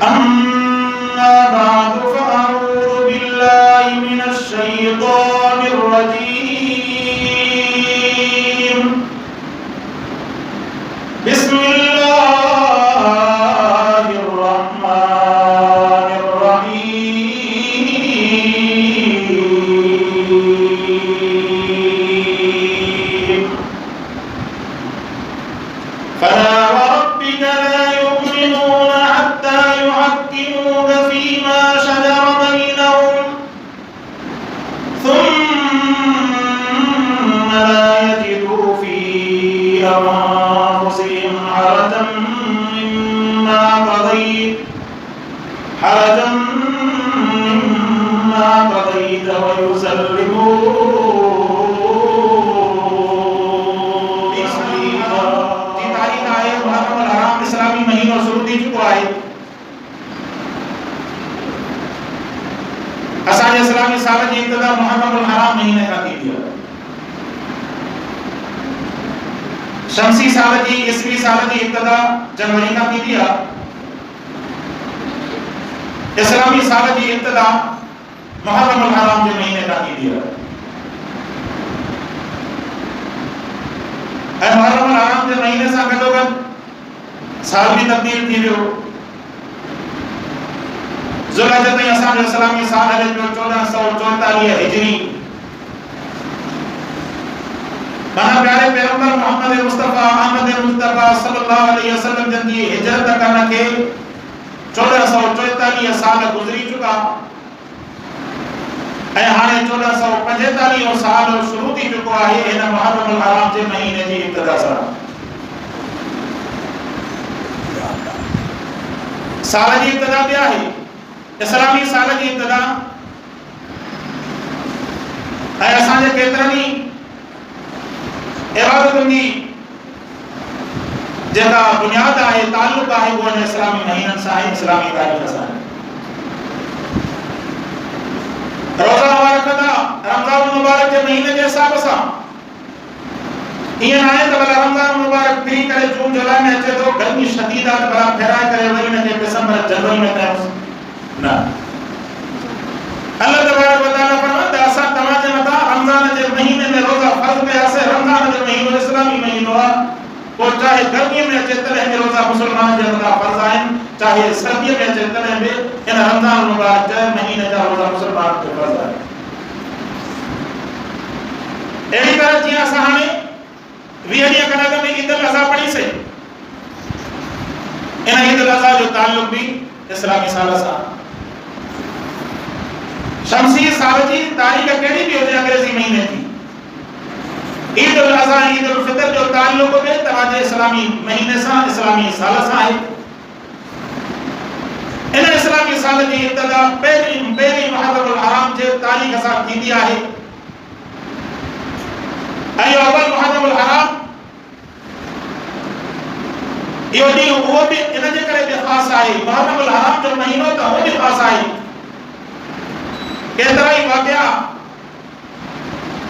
أما بعد فأعوذ بالله من الشيطان الرجيم. بسم الله الرحمن الرحيم. فلا وربك لا يؤمنون حتى يحكموك فيما شجر بينهم ثم لا يجدوا في أنفسهم حرجا مما قضيت ويسلموا इस्लामी महीनों शुरू थी चुको है। असांजे इस्लामी साल जी इब्तिदा मुहर्रमुल हराम महीने का थी दिया। शमसी साल जी ईस्वी साल जी इब्तिदा जनवरी का थी दिया। इस्लामी साल जी इब्तिदा मुहर्रमुल हराम के महीने का थी दिया। मुहर्रमुल हराम के महीने से गॾोगॾु साल भी तब्दील थी वियो। ज़ुल्हज ताईं असांजो इस्लामी साल हले पियो 1444 हिजरी। माना प्यारे पैगंबर मोहम्मद मुस्तफा अहमद मुस्तफा सल्लल्लाहु अलैहि वसल्लम जन जी हिजरत करण के 1444 साल गुज़री चुका ऐं हाणे 1445 साल शुरू थी चुको आहे हिन मुहर्रमुल हराम जे महीने जी इब्तिदा सां। साल जी इब्तिदा क्या है? इस्लामी साल जी इब्तिदा ऐं असांजे केतिरनि इबादतुनि जी जेका बुनियाद आहे ताल्लुक आहे उहो इस्लामी महीननि सां आहे, इस्लामी तारीख़ सां। रोज़ा मुबारक दा रमज़ान मुबारक जे महीने जे हिसाब सां ईअं आहे त भला रमज़ान मुबारक थी करे जून जुलाई में अचे थो, गर्मी शदीद आहे त भला फेराए करे वरी हिन खे दिसंबर जनवरी में कयूं न। अल्लाह तबारक व तआला फरमाता है असां तव्हां जे मथां रमज़ान जे महीने में रोज़ा फर्ज़ कयासीं। रमज़ान जो महीनो इस्लामी महीनो आहे, पोइ चाहे गर्मी में अचे तॾहिं बि रोज़ा मुस्लमान जे मथां फर्ज़ आहिनि, चाहे सर्दी में अचे तॾहिं बि हिन रमज़ान मुबारक जे महीने जा रोज़ा मुस्लमान ते फर्ज़ आहिनि। अहिड़ी तरह जीअं असां हाणे 20 ॾींहं खां अॻु में ईद उल अज़हा पढ़ीसीं, इन ईद उल अज़हा जो ताल्लुक भी इस्लामी साल सां। शमसी साल जी तारीख़ कहिड़ी बि हुजे अंग्रेज़ी महीने जी, ईद उल अज़हा ईद उल फितर जो ताल्लुक बि तव्हांजे इस्लामी महीने सां, इस्लामी साल सां आहे। इन इस्लामी साल जी इब्तिदा पहिरीं मुहर्रमुल हराम जे तारीख़ सां थींदी आहे ऐं अवल मुहर्रमुल हराम इहो ॾींहुं उहो बि इन जे करे बि ख़ासि आहे। मुहर्रमुल हराम जो महीनो त उहो बि ख़ासि आहे। केतिरा ई वाक़िआ,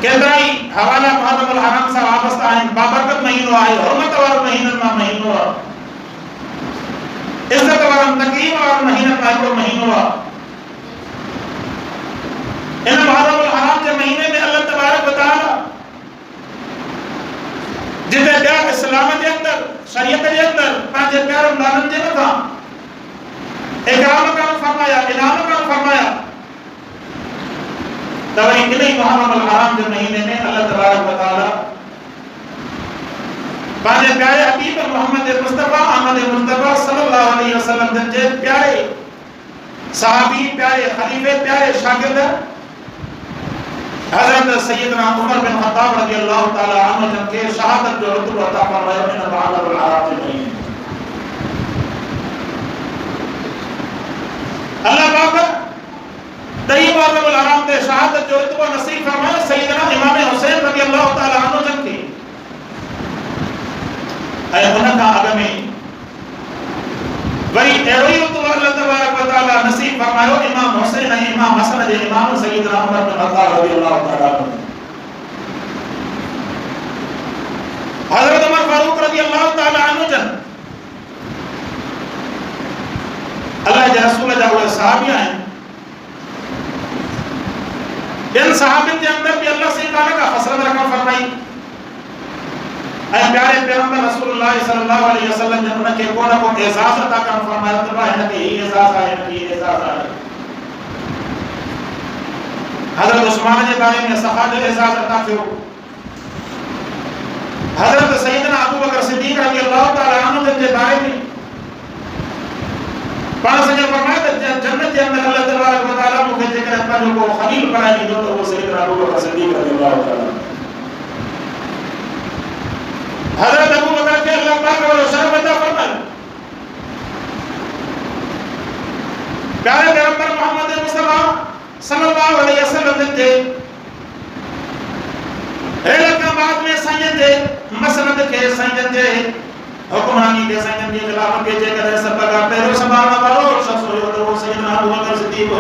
केतिरा ई हवाला मुहर्रमुल हराम सां वाबस्ता आहिनि। बाबरकत महीनो आहे, हुर्मत वारो महीननि मां महीनो आहे, इज़त वारो तकरीम वारो महीननि मां हिकिड़ो महीनो आहे। इन मुहर्रमुल हराम जे महीने में अल्लाह तबारक व तआला जिते ॿिया इस्लाम जे अंदर शरीयत जे अंदर पंहिंजे प्यारनि लालनि जे मथां इकराम करणु फरमाया, इनाम करणु फरमाया, त वरी इन ई मुहर्रमुल हराम जे महीने में अल्लाह तबारक व तआला पंहिंजे प्यारे हबीब मोहम्मद मुस्तफा अहमद मुस्तफा सल्लल्लाहु अलैहि वसल्लम जन जे प्यारे सहाबी, प्यारे खलीफे, प्यारे शागिर्द हज़रत सैयदना उमर बिन खत्ताब रज़ियल्लाहु तआला अन्हु जन के शहादत जो रुतबो अता फरमायो इन मुहर्रमुल हराम जे महीने। अल्लाह पाक तई मुहर्रमुल हराम ते शहादत जो रुतबो नसीब फरमायो सैयदना इमाम हुसैन रज़ियल्लाहु तआला अन्हु जन के। ऐं उन खां अॻु में वरी अहिड़ो ई रुतबो अल्लाह तबारक व तआला नसीब फरमायो इमाम हुसैन ऐं इमाम हसन जे इमाम सैयदना उमर बिन खत्ताब रज़ियल्लाहु तआला अन्हु। हज़रत उमर फारूक रज़ियल्लाहु तआला अन्हु जन अल्लाह जे रसूल जा उहे सहाबी आहिनि इन सहाबिन के अंदर भी अल्लाह से ताला का हसरत रखा फरमाई ऐ प्यारे पैगंबर रसूलुल्लाह सल्लल्लाहु अलैहि वसल्लम ने उनके को न को एजाज अता कर फरमाया तो है कि एजाज है कि एजाज है हजरत उस्मान के बारे में सहाबे एजाज अता थियो हजरत सैयदना अबू बकर सिद्दीक रज़ी अल्लाह तआला अन्हु के बारे में पाण संगे फरमाया जन्नत के अंदर अल्लाह तबारक व तआला मुझे जिक्र अपना जो खलील बनाई दी तो वो सैयदना अबू बकर सिद्दीक रज़ी अल्लाह तआला हजरत अबू बकर के अल्लाह पाक ने शरफ अता फरमाया प्यारे पैगंबर मोहम्मद मुस्तफा सल्लल्लाहु अलैहि वसल्लम ने एलका बाद में सैयद मसनद के सैयद के हुक्मरानी के सैयद के खिलाफत के जेकर सब का पहले संभालना वाला शख्स हो तो वो सैयदना अबू बकर सिद्दीक हो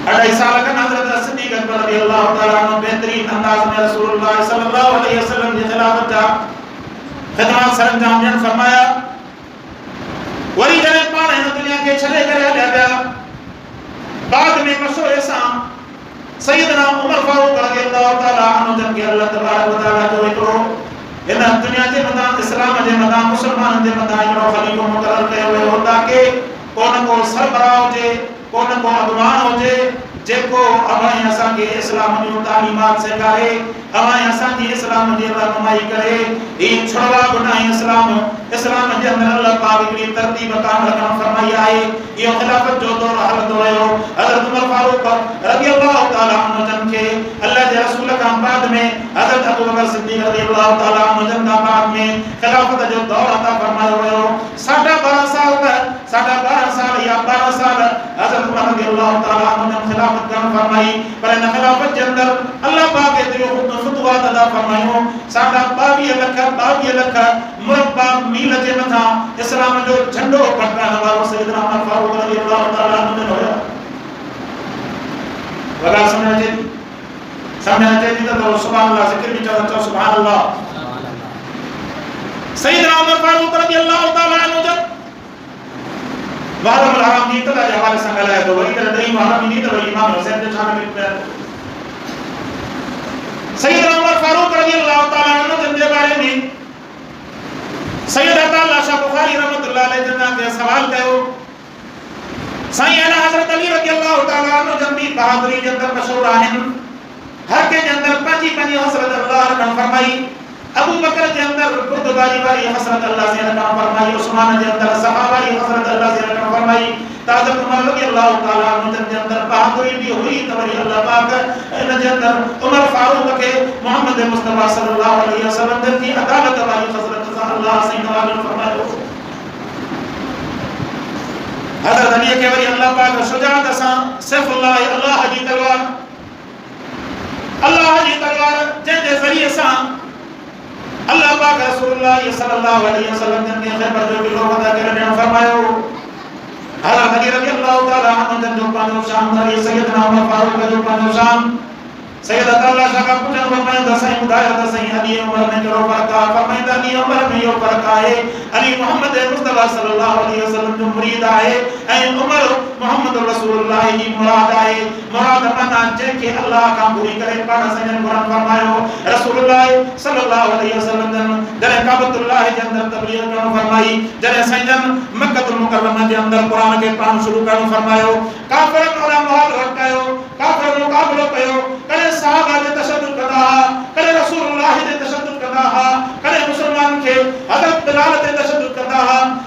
2.5 साल का हजरत सिद्दीक अकबर रज़ी अल्लाह तआला अन्हु बेहतरीन अंदाज में रसूलुल्लाह सल्लल्लाहु अलैहि वसल्लम की खिलाफत का खिदमत सरंजाम ने फरमाया वरी जने पाण इन दुनिया के छले करे हलिया गया बाद में मशवरे सा सैयदना उमर फारूक रज़ी अल्लाह तआला अन्हु जन के अल्लाह तबारक व तआला जो एकरो इन दुनिया के मदा इस्लाम जे मदा मुसलमान जे मदा एड़ो खलीफो मुकर्रर कयो वियो हो ताकि कोन को सरबराह हुजे कोन को अगवान होजे जेको अवाई असा के इस्लाम जो तालीमात सेखारे अवाई असा की इस्लाम जी रहनुमाई करे ई छुड़वा गुनाह इस्लाम इस्लाम जे अंदर अल्लाह पाक की तरतीब काम रखना फरमाई आए यो खिलाफत जो दौर हलत होयो हजरत उमर फारूक रज़ी अल्लाह तआला अन्हु जन के अल्लाह के रसूल का बाद में हजरत अबू बकर सिद्दीक रज़ी अल्लाह तआला अन्हु जन का बाद में खिलाफत जो दौर अता फरमायो हुयो 12.5 साल या 12 साल हजरत उमर रज़ी अल्लाह तआला अन्हु ने खिलाफत काम फरमाई पर इन खिलाफत के अंदर अल्लाह पाक के दियो फतवा अदा फरमायो 22 लख मुरब्बा मील जे मथा इस्लाम जो झंडो फटकाने वालो सैयदना उमर फारूक रज़ी अल्लाह तआला अन्हु ने होया वगा समझ अचे थी तो सुभान अल्लाह जिक्र भी चलो सुभान अल्लाह सैयदना उमर फारूक रज़ी अल्लाह तआला अन्हु जब वादम हराम दी तला जे हवाले सां ॻाल्हाए थो वरी करे ॾही हराम दी त वरी इमाम हुसैन जे शान में सैयदना उमर फारूक रज़ी अल्लाह तआला अन्हु जे बारे में सैयद अताउल्लाह शाह बुखारी रहमतुल्लाह अलैहि जना के सवाल कयो साईं अला हजरत अली रज़ी अल्लाह तआला अन्हु जन भी बहादुरी जे अंदर मशहूर आहिनि हर के जे अंदर पंजी हसरत अल्लाह रखण फरमाई अबू बकर के अंदर बुर्दबारी वाली हसरत अल्लाह से रखा फरमाई उस्मान के अंदर सफा वाली हसरत अल्लाह से रखा फरमाई ताज़ उमर रज़ी अल्लाह तआला अन्हु के अंदर बहादुरी भी हुई तवरी अल्लाह पाक इन के अंदर उमर फारूक के मोहम्मद मुस्तफा सल्लल्लाहु अलैहि वसल्लम की अदालत वाली हसरत से अल्लाह से नवाज फरमायो हजरत अली के वरी अल्लाह पाक शुजाअत सा सैफुल्लाह अल्लाह जी तलवार जे जरिए सा अल्लाह पाक रसूलुल्लाह सल्लल्लाहु अलैहि वसल्लम ने खैबर जो किलो अदा करने फरमायो हजरत अली रज़ी अल्लाह तआला अन्हु जो पानो शाम दरी सैयदना उमर फारूक जो पानो शाम सैयद अताउल्लाह शाह का पूछन फरमाया दसाई बुधाया दसाई अली उमर में जो फरका फरमाया अली उमर में यो फरका है अली मोहम्मद मुस्तफा सल्लल्लाहु अलैहि वसल्लम जो मुरीद है ऐ उमर मोहम्मद रसूलुल्लाह जी मुराद है मुराद माना जे के अल्लाह का पूरी करे पाण सजन कुरान फरमायो रसूलुल्लाह सल्लल्लाहु अलैहि वसल्लम जने काबतुल्लाह के अंदर तबलीग करो फरमाई जने सजन मक्कतुल मुकर्रमा के अंदर कुरान के पाण शुरू करो फरमायो काफिर वाला माहौल रखायो काफिर मुकाबलो कयो करे साहबा जे तशद्दुद कदा करे रसूलुल्लाह जे तशद्दुद कदा करे मुसलमान के हजरत बिलाल जे तशद्दुद कदा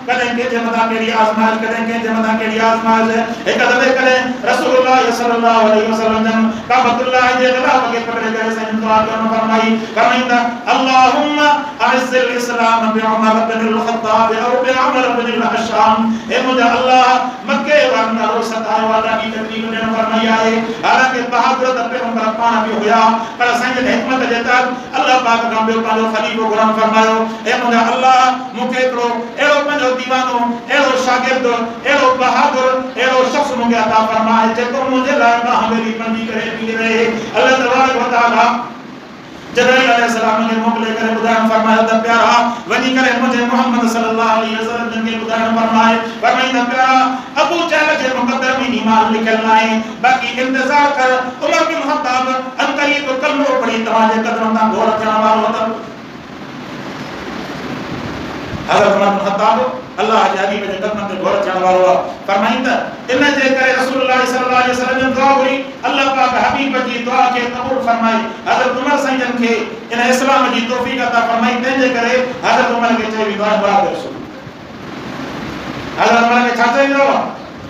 करे के जे मदा केड़ी आजमाइश करे के जे मदा केड़ी आजमाइश एक दफे करे रसूलुल्लाह सल्लल्लाहु अलैहि वसल्लम काबतुल्लाह जे गला के पकड़े करे सजन दुआ करनो फरमाई फरमाइंदा अल्लाहुम्मा अइज़्ज़िल इस्लाम बि उमर बिन अल-खत्ताब और बि अमर बिन अल-हशाम ए मुझे अल्लाह मक्के वाला रो सताए वाला की तकलीफ ने फरमाई है हालांकि बहादुर पे उमर पाना भी होया पर संग हिकमत जेता अल्लाह पाक का बे पानो खलीफो कुरान फरमायो ए मुझे अल्लाह मुके करो एरो पंजो दीवानो एरो शागिर्द एरो बहादुर एरो शख्स मुके अता फरमाए जेको मुझे ला मेरी पंजी करे पी रहे अल्लाह तबारक व तआला जबरील अलैहिस्सलाम के मोकले करे बुधान फरमाया त प्यारा वनी करे मुझे मोहम्मद सल्लल्लाहु अलैहि वसल्लम के बुधान फरमाए फरमाइंदा प्यारा अबू जहल के मुकद्दर में ईमान निकलना है बाकी इंतजार कर उमर बिन खत्ताब अंकली तो कलमो पड़ी तवाजे कदम ता घोर चना वालो त हज़रत उमर बिन खत्ताब अल्लाह के हबीब के कदम ते घोर चना वालो फरमाइंदा इन जे करे रसूलुल्लाह सल्लल्लाहु अलैहि वसल्लम दुआ करी अल्लाह पाक हबीब की दुआ के कबूल फरमाए हज़रत उमर सैयदन के इन इस्लाम की तौफीक अता फरमाई तंजे करे हज़रत उमर के चई दुआ मुराद रसूल हज़रत उमर के छाते जो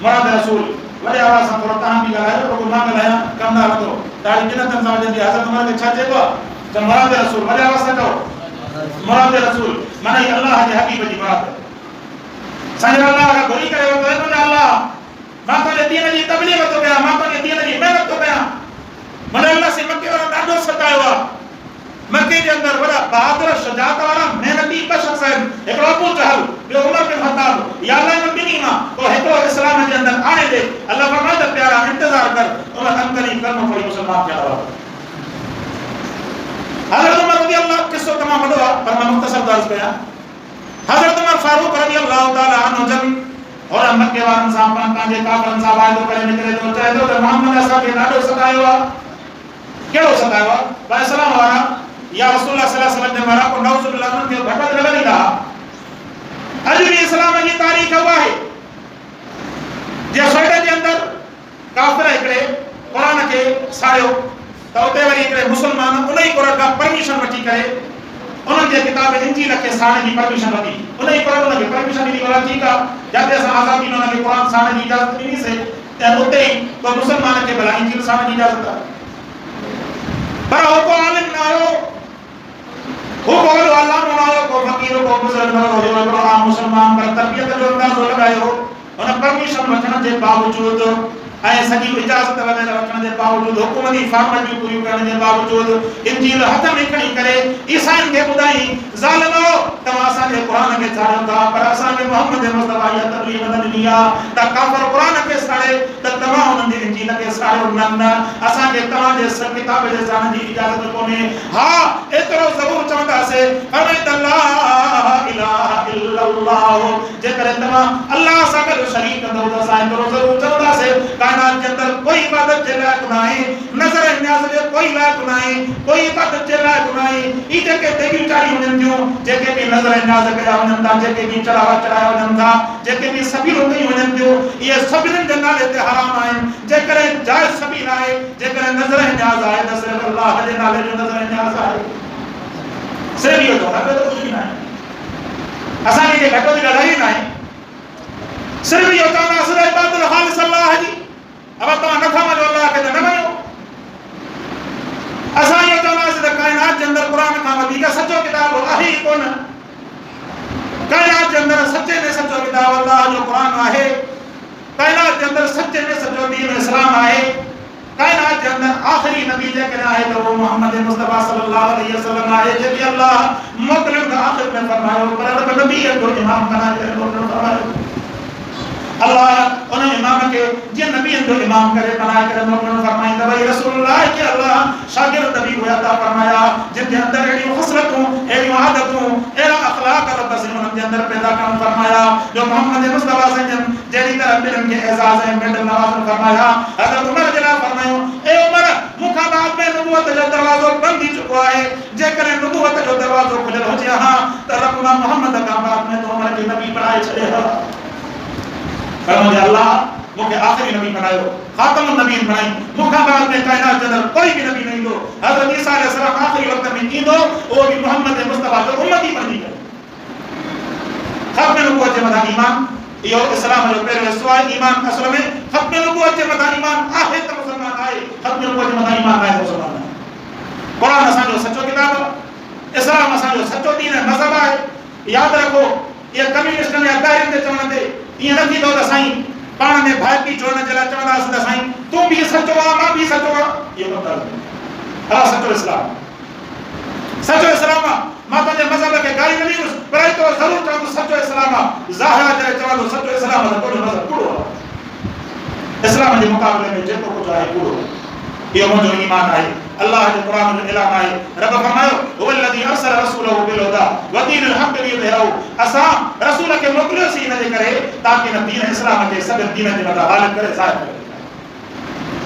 मुराद रसूल वडे आवाज से थोड़ा तां भी गलायो तो ना गलाया कम ना तो तारी जिन तन समझ दी हज़रत उमर के छाते को तो मुराद रसूल वडे आवाज से कहो मुराद रसूल माने अल्लाह के हबीब की मुराद संजय अल्लाह का गोली करे तो अल्लाह मां तो ने दीन जी तबलीग तो गया मां तो ने दीन जी मेहनत तो गया मन अल्लाह से मक्के वाला डाडो सतायो मक्के के अंदर बड़ा बहादुर शुजाअत वाला मेहनती शख्स है एक अबू जहल बे उमर बिन खत्ताब या अल्लाह ने बिनी मां तो है तो इस्लाम के अंदर आने दे अल्लाह फरमाता प्यारा इंतजार कर उमर अंकली कलमा पढ़ी मुसलमान क्या हुआ हजरत उमर रजी अल्लाह किस्सा तमाम बड़ा पर मैं मुख्तसर दर्ज किया हजरत उमर फारूक रजी अल्लाह ताला अन्हु जब और मक्के वारन साहब कांजे काफरन साहब आयो करे निकले तो चाहे तो मोहम्मद साहब के नाडो सतायो केड़ो सतायो भाई सलाम वाला या रसूलुल्लाह सल्लल्लाहु अलैहि वसल्लम ने मारा को नौजुबिल्लाह के घटत लगा नहीं रहा अज भी इस्लाम की तारीख हुआ है जे सोडे के अंदर काफिर एकड़े कुरान के साड़ियो तो उते वरी एकड़े मुसलमान उन्हीं कुरान का परमिशन वठी करे उन जे किताब इंजील के साड़े की परमिशन वठी उन्हीं कुरान के परमिशन दी वाला ठीक है जाते अस आजादी में उनके कुरान साड़े की इजाजत नहीं से ते उते तो मुसलमान के भला इंजील साड़े की इजाजत पर हो को आलिम ना हो को अल्लाह ना हो को फकीर को बुजुर्ग हो जो आम मुसलमान पर तरबियत जो अंदाज लगायो उन परमिशन वठण जे बावजूद ऐ सजी इजाजत वगैरह वठण जे बावजूद हुकूमती फॉर्मेलिटी पूरी करण जे बावजूद इंजील हथ में खणी करे ईसाईन के बुधाई ज़ालिमो तवा असा के कुरान के छाड़ो था पर असा के मोहम्मद मुस्तफा या तबलीग न दिया त काफर कुरान के साड़े त तवा उन जे इंजील के साड़ो न असा के तवा जे सब किताब जे जान जी इजाजत कोने हां एतरो जरूर चवंदा से फरमाए ला इलाहा इल्लल्लाह जे करे तवा अल्लाह सा के शरीक दो दा सा एतरो जरूर चवंदा से कायनात के अंदर कोई इबादत के लायक नहीं नजर न्याज के कोई लायक नहीं कोई इबादत के लायक नहीं इते के देवी चारी होने जो जेके भी नजर न्याज कया वनन ता जेके भी चढ़ावा चढ़ाया वनन ता जेके भी सभी होते होने जो ये सभी ने नाले ते हराम आए जेकर जायज सभी आए जेकर नजर न्याज आए त सिर्फ अल्लाह के नाले जो नजर न्याज आए सिर्फ यो तो ना तो कुछ भी नहीं असा के घटो दी लड़ाई नहीं सिर्फ यो तो ना सिर्फ इबादत खालिस अल्लाह जी अब तो न था मनो अल्लाह के न मनो असा ये जना से कायनात के अंदर कुरान का वधीक सच्चो किताब आहे कोन कायनात के अंदर सच्चे में सच्चो किताब अल्लाह जो कुरान आहे कायनात के अंदर सच्चे में सच्चो दीन इस्लाम आहे कायनात के अंदर आखिरी नबी जे के आहे तो वो मोहम्मद मुस्तफा सल्लल्लाहु अलैहि वसल्लम आहे जे भी अल्लाह मुतलक आखिर में फरमायो पर नबी को इमाम बना के फरमायो अल्लाह उन इमाम के जे नबी जो इमाम करे बना करे उन्होंने फरमाया भाई रसूलुल्लाह के अल्लाह शागिर्द नबी को अता फरमाया जिनके अंदर एडी खसलतों एडी आदतों एरा अखलाक रब से उनके अंदर पैदा कर फरमाया जो मोहम्मद मुस्तफा सल्लल्लाहु जेरी तरह बिरन के एजाज है मेडल नवाज फरमाया हजरत उमर जना फरमायो ए उमर मुखा बाद में नबूवत जो दरवाजो बंद ही चुका है जे करे नबूवत जो दरवाजो खुले हो जे हां तो रब मोहम्मद का बाद में तो उमर के नबी बनाए छड़े हा फरमाया अल्लाह मुके आखिरी नबी बनायो खातमुन नबीन बनाई मुखा बाद में कायनात के अंदर कोई भी नबी नहीं हो हजरत ईसा अलैहि सलाम आखिरी वक्त में ईंदो वो भी मोहम्मद मुस्तफा जो उम्मती बनी गए खत्म नबूवत के मदान ईमान यो इस्लाम जो पहले सवाल ईमान असल में खत्म नबूवत के मदान ईमान आहे तो मुसलमान आए खत्म नबूवत के मदान ईमान आए मुसलमान कुरान असा जो सच्चो किताब इस्लाम असा जो सच्चो दीन है मजहब है याद रखो ये कम्युनिस्ट ने अदारे ते चवंदे ये नथी तो दसाई पाण में भाई जोड़ने चला चवंदा अस दसाई तू भी सच्चो आ मां भी सच्चो आ ये मतलब अल्लाह सच्चो इस्लाम मां तो मजहब के गाली नहीं उस पर तो जरूर तो सच्चो इस्लाम ज़ाहिर करे चवंदो सच्चो इस्लाम तो मजहब कूड़ो इस्लाम के मुकाबले में जेको कुछ आहे कूड़ो ये मुझो ईमान है अल्लाह जो कुरान में ऐलान है रब फरमायो हुवल्लज़ी अरसला रसूलहु बिल हुदा व दीनिल हक़ लियुज़हिरहु असा रसूल के मोकिलियो सी इन जे करे ताकि न दीन इस्लाम के सब दीन जे मथा हालत करे ज़ाहिर करे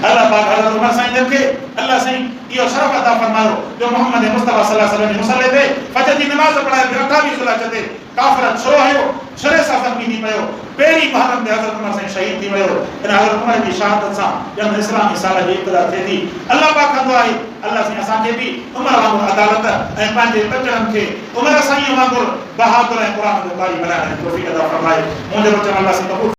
अल्लाह पाक हज़रत उमर साईं के अल्लाह साईं इहो शरफ अता फरमायो जो मोहम्मद मुस्तफा सल्लल्लाहु अलैहि वसल्लम जे मुसल्ले ते फजर जी नमाज पढ़ाए 28 ज़ुल्हज ते काफिर छो आयो छरे सा ज़ख्मी थी पयो पहिरीं मुहर्रम ते हज़रत उमर साईं शहीद थी वियो इन हज़रत उमर जी शहादत सां जब इस्लामी साल जी इब्तिदा थिए थी अल्लाह पाक कंदो आहे अल्लाह साईं असां खे भी उमर वांगुरु अदालत ऐं पंहिंजे बचड़नि खे उमर साईं वांगुरु बहादुर ऐं क़ुरान जो कारी बनाइण जी तौफ़ीक़ अता फरमाए मुंहिंजो वचन अल्लाह साईं कबूल